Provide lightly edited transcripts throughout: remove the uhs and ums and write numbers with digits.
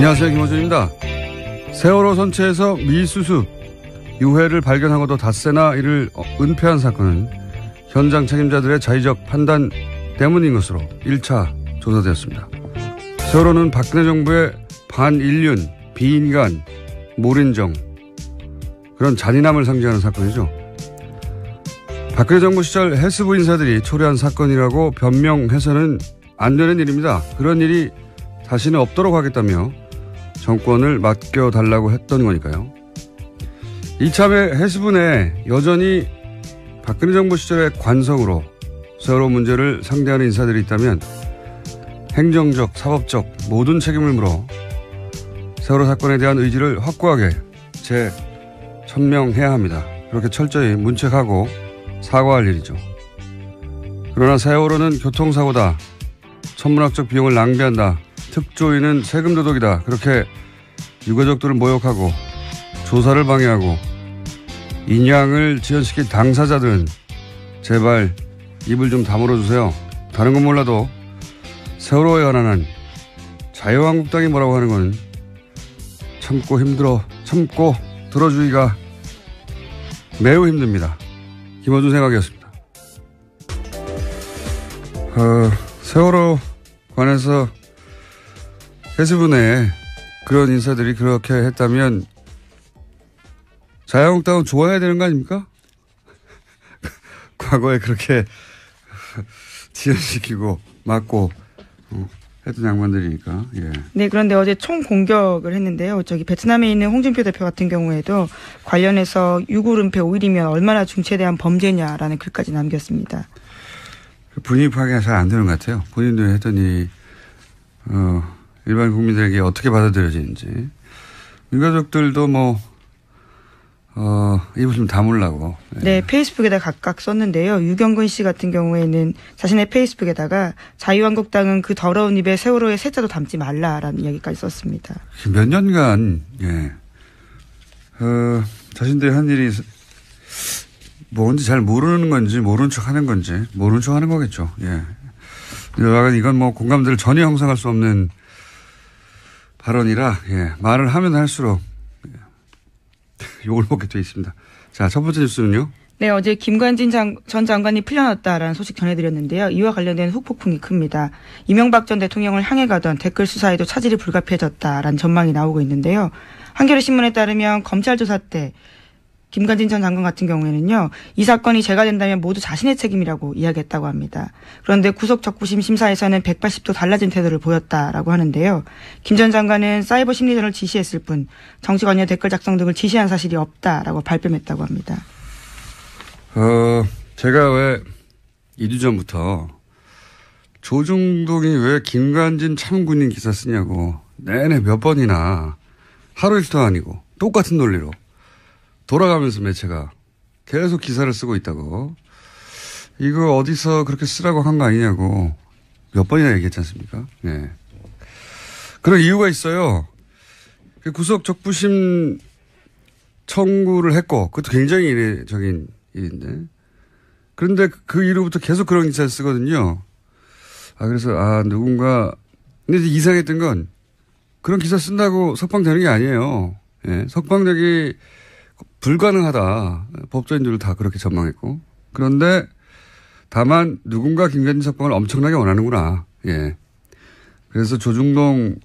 안녕하세요, 김호준입니다. 세월호 선체에서 미수습 유해를 발견하고도 닷새나 이를 은폐한 사건은 현장 책임자들의 자의적 판단 때문인 것으로 1차 조사되었습니다. 세월호는 박근혜 정부의 반인륜, 비인간, 몰인정 그런 잔인함을 상징하는 사건이죠. 박근혜 정부 시절 해수부 인사들이 초래한 사건이라고 변명해서는 안 되는 일입니다. 그런 일이 다시는 없도록 하겠다며 정권을 맡겨달라고 했던 거니까요. 이참에 해수부 내에 여전히 박근혜 정부 시절의 관성으로 세월호 문제를 상대하는 인사들이 있다면 행정적, 사법적 모든 책임을 물어 세월호 사건에 대한 의지를 확고하게 재천명해야 합니다. 그렇게 철저히 문책하고 사과할 일이죠. 그러나 세월호는 교통사고다. 천문학적 비용을 낭비한다. 특조위는 세금 도둑이다. 그렇게 유가족들을 모욕하고 조사를 방해하고 인양을 지연시킨 당사자들은 제발 입을 좀 다물어 주세요. 다른 건 몰라도 세월호에 관한 자유한국당이 뭐라고 하는 건 참고 들어주기가 매우 힘듭니다. 김어준 생각이었습니다. 세월호 관해서 해수부 내에 그런 인사들이 그렇게 했다면 자유한국당은 좋아야 되는 거 아닙니까? 과거에 그렇게 지연시키고 막고 했던 양반들이니까. 예. 네, 그런데 어제 총 공격을 했는데요. 베트남에 있는 홍준표 대표 같은 경우에도 관련해서 유골 은폐 5일이면 얼마나 중체대한 범죄냐라는 글까지 남겼습니다. 분위기 파악이 잘 안 되는 것 같아요. 본인도 했더니 일반 국민들에게 어떻게 받아들여지는지. 유가족들도 입을 좀 다물라고. 네, 페이스북에다 각각 썼는데요. 유경근 씨 같은 경우에는 자신의 페이스북에다가 자유한국당은 그 더러운 입에 세월호의 세자도 담지 말라라는 이야기까지 썼습니다. 몇 년간, 자신들이 한 일이 뭔지 잘 모르는 건지, 모르는 척 하는 건지, 모르는 척 하는 거겠죠. 예. 이건 공감대를 전혀 형성할 수 없는 발언이라, 말을 하면 할수록, 욕을 먹게 돼 있습니다. 자, 첫 번째 뉴스는요. 네, 어제 김관진 전 장관이 풀려났다라는 소식 전해드렸는데요. 이와 관련된 후폭풍이 큽니다. 이명박 전 대통령을 향해 가던 댓글 수사에도 차질이 불가피해졌다라는 전망이 나오고 있는데요. 한겨레신문에 따르면 검찰 조사 때 김관진 전 장관 같은 경우에는요. 이 사건이 제가 된다면 모두 자신의 책임이라고 이야기했다고 합니다. 그런데 구속 적부심 심사에서는 180도 달라진 태도를 보였다라고 하는데요. 김 전 장관은 사이버 심리전을 지시했을 뿐 정치관여 댓글 작성 등을 지시한 사실이 없다라고 발뺌했다고 합니다. 제가 왜 2주 전부터 조중동이 왜 김관진 참군인 기사 쓰냐고 내내 몇 번이나 하루 이틀도 아니고 똑같은 논리로 돌아가면서 매체가 계속 기사를 쓰고 있다고. 이거 어디서 그렇게 쓰라고 한 거 아니냐고 몇 번이나 얘기했지 않습니까? 네. 그런 이유가 있어요. 구속 적부심 청구를 했고 그것도 굉장히 이례적인 일인데. 그런데 그 이후부터 계속 그런 기사를 쓰거든요. 그래서 누군가 근데 이상했던 건 그런 기사 쓴다고 석방되는 게 아니에요. 예. 석방되기 불가능하다. 법조인들도 다 그렇게 전망했고. 그런데 다만 누군가 김관진 석방을 엄청나게 원하는구나. 예. 그래서 조중동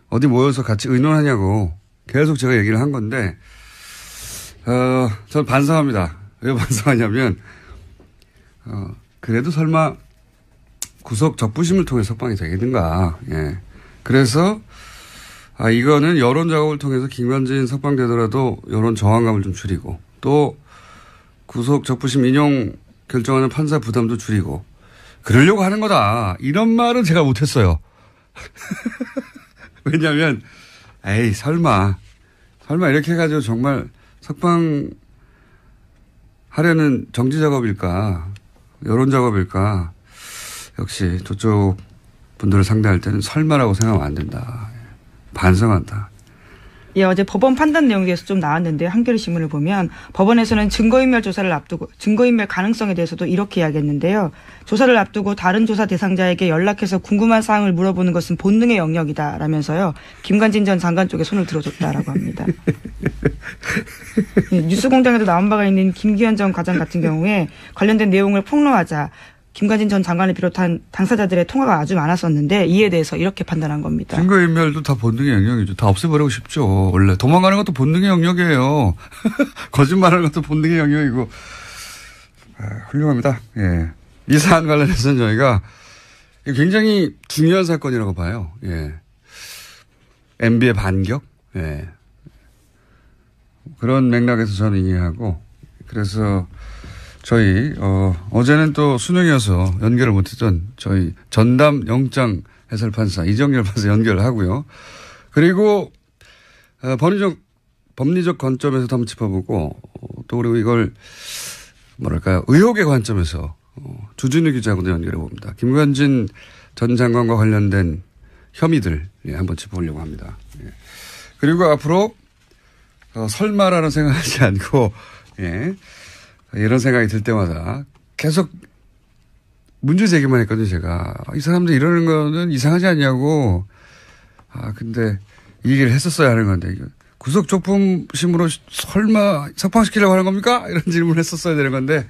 어디 모여서 같이 의논하냐고 계속 제가 얘기를 한 건데, 저는 반성합니다. 왜 반성하냐면, 그래도 설마 구속 적부심을 통해 석방이 되겠는가. 예. 그래서 이거는 여론 작업을 통해서 김관진 석방되더라도 여론 저항감을 좀 줄이고 또 구속 적부심 인용 결정하는 판사 부담도 줄이고 그러려고 하는 거다. 이런 말은 제가 못했어요. 왜냐하면 설마 이렇게 해가지고 정말 석방하려는 정치 작업일까 여론 작업일까. 역시 저쪽 분들을 상대할 때는 설마라고 생각하면 안 된다. 반성한다. 예, 어제 법원 판단 내용에 대해서 좀 나왔는데 한겨레 신문을 보면 법원에서는 증거인멸 조사를 앞두고 증거인멸 가능성에 대해서도 이렇게 이야기했는데요. 조사를 앞두고 다른 조사 대상자에게 연락해서 궁금한 사항을 물어보는 것은 본능의 영역이다라면서요. 김관진 전 장관 쪽에 손을 들어줬다라고 합니다. 예, 뉴스공장에도 나온 바가 있는 김기현 전 과장 같은 경우에 관련된 내용을 폭로하자 김관진 전 장관을 비롯한 당사자들의 통화가 아주 많았었는데 이에 대해서 이렇게 판단한 겁니다. 증거인멸도 다 본능의 영역이죠. 다 없애버리고 싶죠. 원래 도망가는 것도 본능의 영역이에요. 거짓말하는 것도 본능의 영역이고. 훌륭합니다. 예. 이 사안 관련해서는 저희가 굉장히 중요한 사건이라고 봐요. 예. MB의 반격. 예. 그런 맥락에서 저는 이해하고 그래서 저희 어제는 또 수능이어서 연결을 못했던 저희 전담 영장 해설판사 이정열 판사 연결을 하고요. 그리고 법리적 관점에서도 한번 짚어보고 또 그리고 이걸 뭐랄까요 의혹의 관점에서 주진우 기자하고도 연결해 봅니다. 김관진 전 장관과 관련된 혐의들 한번 짚어보려고 합니다. 예. 그리고 앞으로 설마라는 생각하지 않고 예. 이런 생각이 들 때마다 계속 문제 제기만 했거든요, 제가. 이 사람들 이러는 거는 이상하지 않냐고. 근데 이 얘기를 했었어야 하는 건데, 구속 촉분심으로 설마 석방시키려고 하는 겁니까? 이런 질문을 했었어야 되는 건데,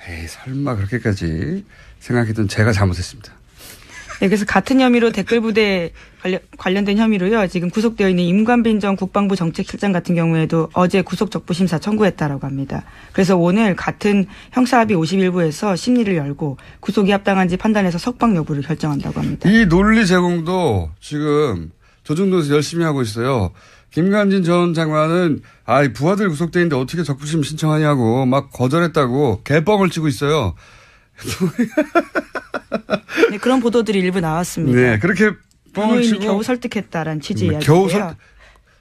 에이, 설마 그렇게까지 생각했던 제가 잘못했습니다. 네, 그래서 같은 혐의로 댓글부대 관련된 혐의로요. 지금 구속되어 있는 임관빈 전 국방부 정책실장 같은 경우에도 어제 구속적부심사 청구했다라고 합니다. 그래서 오늘 같은 형사합의 51부에서 심리를 열고 구속이 합당한지 판단해서 석방 여부를 결정한다고 합니다. 이 논리 제공도 지금 조중동에서 열심히 하고 있어요. 김관진 전 장관은 부하들 구속돼 있는데 어떻게 적부심 신청하냐고 막 거절했다고 개뻥을 치고 있어요. 네, 그런 보도들이 일부 나왔습니다. 네, 그렇게 뻥을 치고 겨우 설득했다라는 취지 이야기인데요. 겨우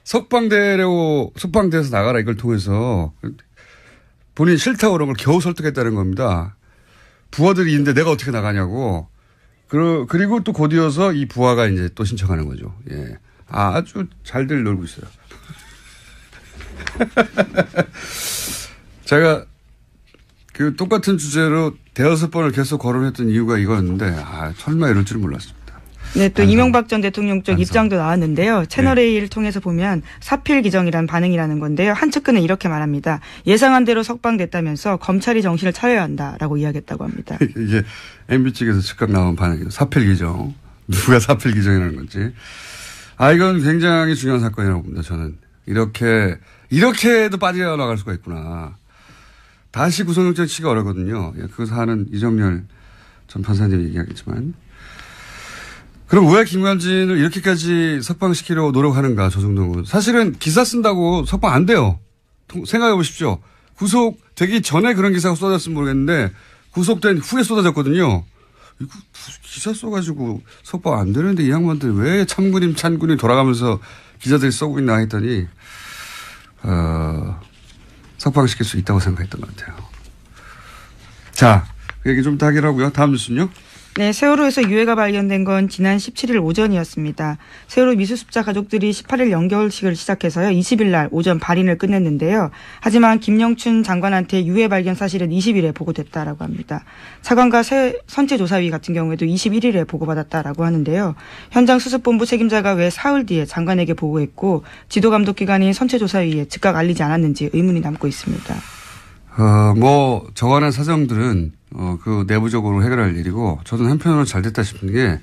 석방돼서 나가라 이걸 통해서 본인이 싫다고 그런 걸 겨우 설득했다는 겁니다. 부하들이 있는데 내가 어떻게 나가냐고. 그리고 또 곧이어서 이 부하가 이제 또 신청하는 거죠. 예, 아주 잘들 놀고 있어요. 제가 그 똑같은 주제로 대여섯 번을 계속 거론했던 이유가 이거였는데 설마 이럴 줄은 몰랐습니다. 네, 또 이명박 전 대통령 쪽 입장도 나왔는데요. 채널A를 통해서 보면 사필 기정이란 반응이라는 건데요. 한 측근은 이렇게 말합니다. 예상한 대로 석방됐다면서 검찰이 정신을 차려야 한다라고 이야기했다고 합니다. 이게 MB 측에서 즉각 나온 반응이에요. 사필 기정. 누가 사필 기정이라는 건지. 이건 굉장히 중요한 사건이라고 봅니다. 저는. 이렇게도 빠져나갈 수가 있구나. 다시 구속영장 치기가 어렵거든요. 그 사안은 이정열 전 판사님이 얘기하겠지만. 그럼 왜 김관진을 이렇게까지 석방시키려고 노력하는가, 조중동은. 사실은 기사 쓴다고 석방 안 돼요. 생각해 보십시오. 구속되기 전에 그런 기사가 쏟아졌으면 모르겠는데, 구속된 후에 쏟아졌거든요. 이거 기사 써가지고 석방 안 되는데 이 양반들 왜 참군임, 찬군임 돌아가면서 기자들이 써고 있나 했더니, 석방시킬 수 있다고 생각했던 것 같아요. 자, 그 얘기 좀 더 하기로 하고요. 다음 뉴스는요? 네, 세월호에서 유해가 발견된 건 지난 17일 오전이었습니다. 세월호 미수습자 가족들이 18일 연결식을 시작해서요. 20일 날 오전 발인을 끝냈는데요. 하지만 김영춘 장관한테 유해 발견 사실은 20일에 보고됐다라고 합니다. 차관과 선체조사위 같은 경우에도 21일에 보고받았다라고 하는데요. 현장 수습본부 책임자가 왜 사흘 뒤에 장관에게 보고했고 지도감독기관인 선체조사위에 즉각 알리지 않았는지 의문이 남고 있습니다. 저간의 사정들은, 그 내부적으로 해결할 일이고, 저는 한편으로 잘 됐다 싶은 게,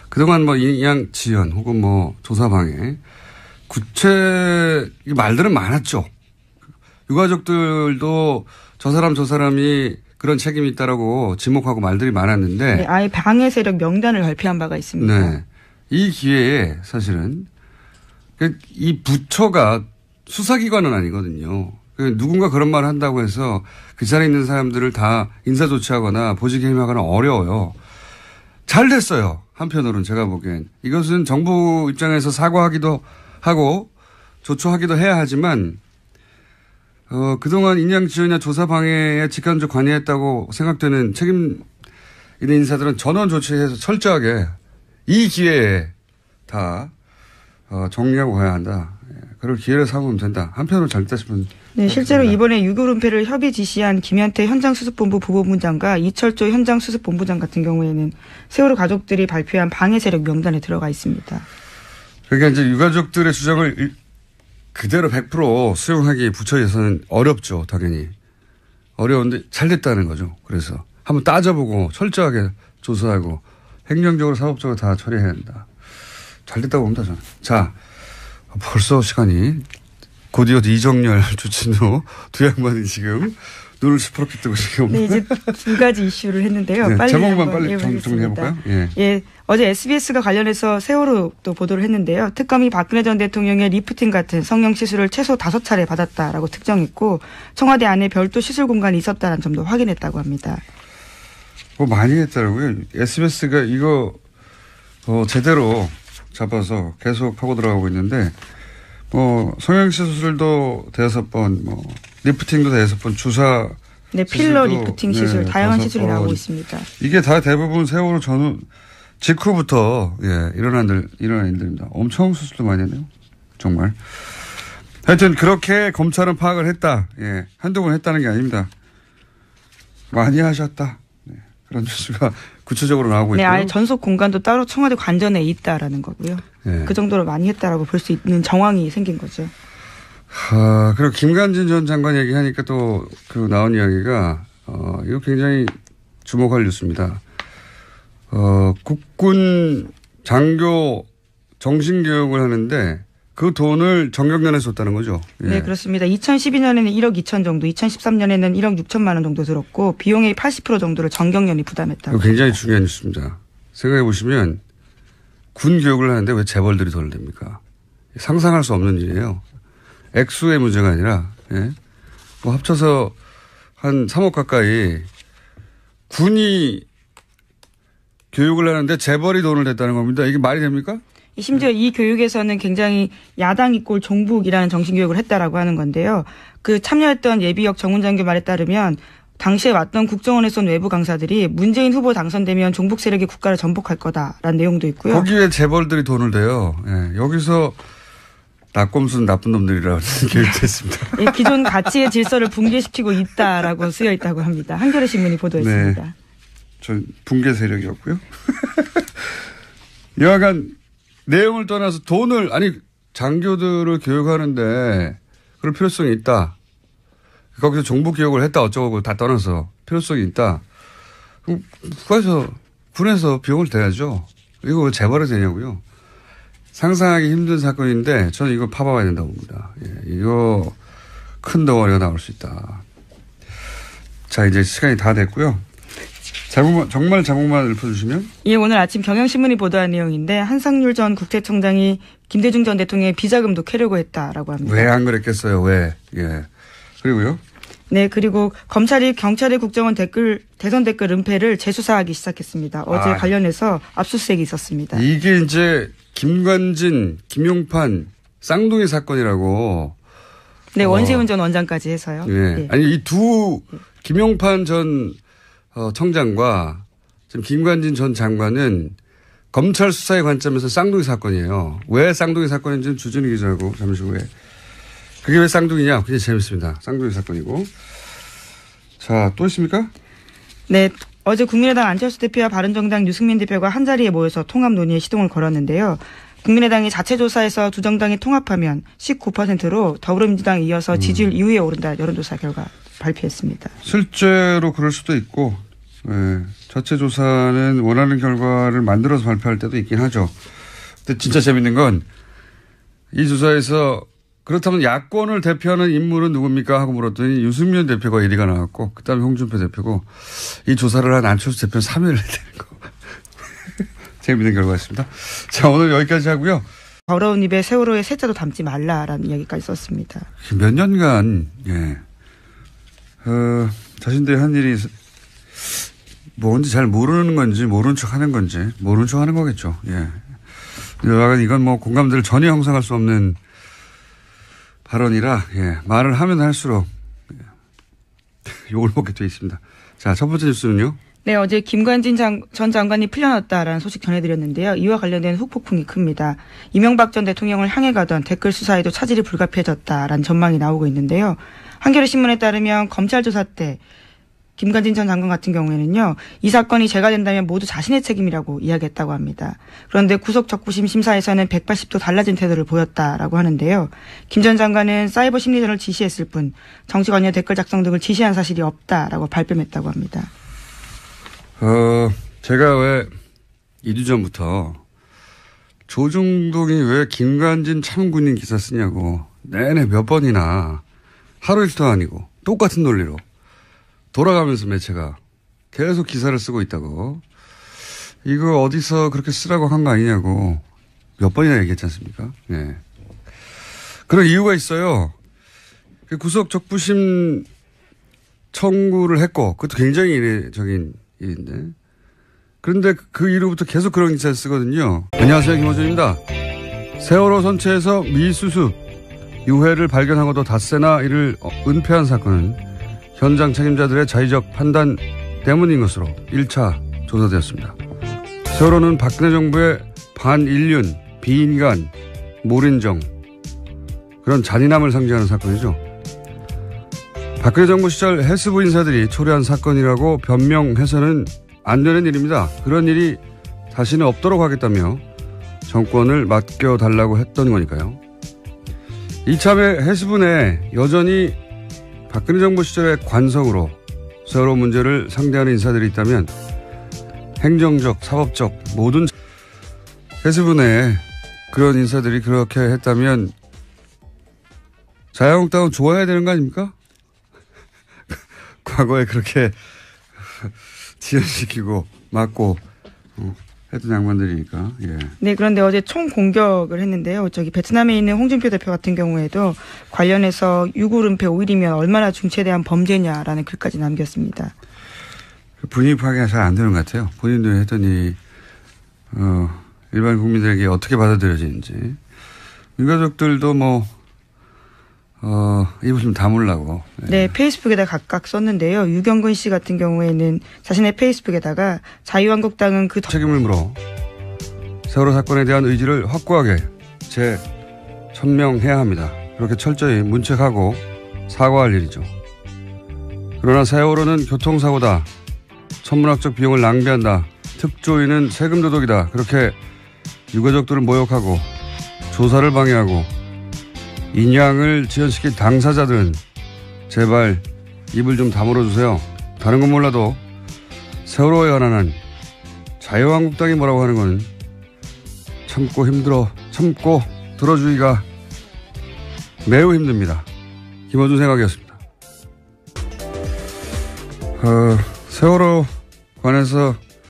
그동안 인양 지연 혹은 조사 방해, 말들은 많았죠. 유가족들도 저 사람이 그런 책임이 있다라고 지목하고 말들이 많았는데. 네, 아예 방해 세력 명단을 발표한 바가 있습니다. 네. 이 기회에 사실은, 이 부처가 수사기관은 아니거든요. 누군가 그런 말을 한다고 해서 그 자리에 있는 사람들을 다 인사조치하거나 보직해임하거나 어려워요. 잘 됐어요. 한편으로는 제가 보기엔. 이것은 정부 입장에서 사과하기도 하고 조처하기도 해야 하지만 그동안 인양 지연이나 조사 방해에 직간접 관여했다고 생각되는 책임 있는 인사들은 전원 조치해서 철저하게 이 기회에 다 정리하고 가야 한다. 그걸 기회를 삼으면 된다. 한편으로 잘 됐다 싶은. 네, 실제로 이번에 유교 은폐를 협의 지시한 김현태 현장수습본부 부본부장과 이철조 현장수습본부장 같은 경우에는 세월호 가족들이 발표한 방해 세력 명단에 들어가 있습니다. 그러니까 이제 유가족들의 주장을 그대로 100% 수용하기 부처에서는 어렵죠, 당연히. 어려운데 잘 됐다는 거죠. 그래서 한번 따져보고 철저하게 조사하고 행정적으로 사법적으로 다 처리해야 한다. 잘 됐다고 봅니다, 저는. 자, 벌써 시간이 곧이어 이정열 주진우 두 양반이 지금 눈을 시퍼렇게 뜨고 지금. 네, 이제 두 가지 이슈를 했는데요. 네, 빨리 제목만 빨리 정리해볼까요? 예. 예. 어제 SBS가 관련해서 세월호 또 보도를 했는데요. 특검이 박근혜 전 대통령의 리프팅 같은 성형 시술을 최소 5차례 받았다라고 특정했고 청와대 안에 별도 시술 공간이 있었다는 점도 확인했다고 합니다. 뭐 많이 했더라고요. SBS가 이거 제대로 잡아서 계속 파고 들어가고 있는데 뭐 성형 시술도 5번, 뭐 리프팅도 5번, 주사 네, 필러 리프팅 시술 다양한 시술이 나오고 있습니다. 이게 다 대부분 세월호 전후 직후부터 일어난 일들입니다. 엄청 수술도 많이 했네요. 정말. 하여튼 그렇게 검찰은 파악을 했다. 예, 한두 번 했다는 게 아닙니다. 많이 하셨다. 네, 그런 뉴스가 구체적으로 나오고 네, 있고요. 아예 전속 공간도 따로 청와대 관전에 있다라는 거고요. 네. 그 정도로 많이 했다라고 볼 수 있는 정황이 생긴 거죠. 그리고 김관진 전 장관 얘기하니까 또 그 나온 이야기가 이거 굉장히 주목할 뉴스입니다. 국군 장교 정신교육을 하는데 그 돈을 정경련에 썼다는 거죠. 예. 네, 그렇습니다. 2012년에는 1억 2천 정도, 2013년에는 1억 6천만 원 정도 들었고 비용의 80% 정도를 정경련이 부담했다고. 굉장히 중요한 뉴스입니다. 생각해 보시면 군 교육을 하는데 왜 재벌들이 돈을 냅니까? 상상할 수 없는 일이에요. 액수의 문제가 아니라 뭐 합쳐서 한 3억 가까이 군이 교육을 하는데 재벌이 돈을 냈다는 겁니다. 이게 말이 됩니까? 심지어 이 교육에서는 굉장히 야당 이꼴 종북이라는 정신교육을 했다라고 하는 건데요. 그 참여했던 예비역 정훈장교 말에 따르면 당시에 왔던 국정원에 쏜 외부 강사들이 문재인 후보 당선되면 종북 세력이 국가를 전복할 거다라는 내용도 있고요. 거기에 재벌들이 돈을 대요. 예, 여기서 낙곰수는 나쁜 놈들이라고 교육도 했습니다. 예, 기존 가치의 질서를 붕괴시키고 있다라고 쓰여 있다고 합니다. 한겨레 신문이 보도했습니다. 네. 전 붕괴 세력이었고요. 여하간 내용을 떠나서 돈을 장교들을 교육하는데 그럴 필요성이 있다. 거기서 종북 교육을 했다 어쩌고 다 떠나서 필요성이 있다. 그럼 군에서 비용을 대야죠. 이거 왜 재벌이 되냐고요. 상상하기 힘든 사건인데 저는 이거 파봐야 된다고 봅니다. 예, 이거 큰 덩어리가 나올 수 있다. 자, 이제 시간이 다 됐고요. 정말 제목만 읊어주시면. 예, 오늘 아침 경향신문이 보도한 내용인데 한상률 전 국세청장이 김대중 전 대통령의 비자금도 캐려고 했다라고 합니다. 왜 안 그랬겠어요? 왜? 예. 그리고요. 네, 그리고 검찰이 경찰의 국정원 대선 댓글 은폐를 재수사하기 시작했습니다. 어제 관련해서 압수수색이 있었습니다. 이게 이제 김관진, 김용판 쌍둥이 사건이라고. 네, 원세훈 전 원장까지 해서요. 예. 네. 아니 이 두 김용판 전 청장과 지금 김관진 전 장관은 검찰 수사의 관점에서 쌍둥이 사건이에요. 왜 쌍둥이 사건인지는 주진우 기자하고 잠시 후에. 그게 왜 쌍둥이냐? 굉장히 재밌습니다. 쌍둥이 사건이고. 자, 또 있습니까? 네. 어제 국민의당 안철수 대표와 바른정당 유승민 대표가 한자리에 모여서 통합 논의에 시동을 걸었는데요. 국민의당이 자체 조사에서 두 정당이 통합하면 19%로 더불어민주당에 이어서 지지율 2위에 오른다 여론조사 결과 발표했습니다. 실제로 그럴 수도 있고 자체 조사는 원하는 결과를 만들어서 발표할 때도 있긴 하죠. 근데 진짜 재밌는 건 이 조사에서 그렇다면 야권을 대표하는 인물은 누굽니까 하고 물었더니 유승민 대표가 1위가 나왔고 그다음에 홍준표 대표고 이 조사를 한 안철수 대표는 3위를 해야 되는 거. 재밌는 결과였습니다. 자, 오늘 여기까지 하고요. 더러운 입에 세월호의 세자도 담지 말라라는 이야기까지 썼습니다. 몇 년간 자신들이 한 일이 뭔지 잘 모르는 건지 모르는 척 하는 건지 모르는 척 하는 거겠죠. 예. 이건 뭐 공감대를 전혀 형성할 수 없는 발언이라 말을 하면 할수록 욕을 먹게 돼 있습니다. 자, 첫 번째 뉴스는요. 네, 어제 김관진 전 장관이 풀려났다라는 소식 전해드렸는데요. 이와 관련된 후폭풍이 큽니다. 이명박 전 대통령을 향해 가던 댓글 수사에도 차질이 불가피해졌다라는 전망이 나오고 있는데요. 한겨레신문에 따르면 검찰 조사 때 김관진 전 장관 같은 경우에는요, 이 사건이 제가 된다면 모두 자신의 책임이라고 이야기했다고 합니다. 그런데 구속 적부심 심사에서는 180도 달라진 태도를 보였다라고 하는데요. 김 전 장관은 사이버 심리전을 지시했을 뿐 정치 관여 댓글 작성 등을 지시한 사실이 없다라고 발뺌했다고 합니다. 제가 왜 2주 전부터 조중동이 왜 김관진 참군인 기사 쓰냐고 내내 몇 번이나 하루 이틀도 아니고 똑같은 논리로 돌아가면서 매체가 계속 기사를 쓰고 있다고, 이거 어디서 그렇게 쓰라고 한 거 아니냐고 몇 번이나 얘기했지 않습니까? 예. 그런 이유가 있어요. 구속 적부심 청구를 했고, 그것도 굉장히 이례적인 일인데. 그런데 그 이후부터 계속 그런 기사를 쓰거든요. 안녕하세요, 김호준입니다. 세월호 선체에서 미수습 유해를 발견하고도 닷새나 이를 은폐한 사건은 현장 책임자들의 자의적 판단 때문인 것으로 1차 조사되었습니다. 세월호는 박근혜 정부의 반인륜, 비인간, 몰인정, 그런 잔인함을 상징하는 사건이죠. 박근혜 정부 시절 해수부 인사들이 초래한 사건이라고 변명해서는 안 되는 일입니다. 그런 일이 다시는 없도록 하겠다며 정권을 맡겨달라고 했던 거니까요. 이참에 해수부 내 여전히 박근혜 정부 시절의 관성으로 세월호 문제를 상대하는 인사들이 있다면 행정적, 사법적 모든 해수부 내에 그런 인사들이 그렇게 했다면 자유한국당은 좋아야 되는 거 아닙니까? 과거에 그렇게 지연시키고 막고 했던 양반들이니까. 예. 네, 그런데 어제 총 공격을 했는데요. 베트남에 있는 홍준표 대표 같은 경우에도 관련해서 유골 은폐 5일이면 얼마나 중체대한 범죄냐라는 글까지 남겼습니다. 분위기 파악이 잘 안 되는 것 같아요. 본인도 했더니 일반 국민들에게 어떻게 받아들여지는지. 유가족들도 입을 좀 다물라고. 네, 페이스북에다 각각 썼는데요. 유경근 씨 같은 경우에는 자신의 페이스북에다가 자유한국당은 그 책임을 물어 세월호 사건에 대한 의지를 확고하게 재천명해야 합니다. 그렇게 철저히 문책하고 사과할 일이죠. 그러나 세월호는 교통사고다. 천문학적 비용을 낭비한다. 특조위는 세금 도둑이다. 그렇게 유가족들을 모욕하고 조사를 방해하고 인양을 지연시킨 당사자들은 제발 입을 좀 다물어 주세요. 다른 건 몰라도 세월호에 관한 자유한국당이 뭐라고 하는 건 참고 들어주기가 매우 힘듭니다. 김어준 생각이었습니다. 세월호 관해서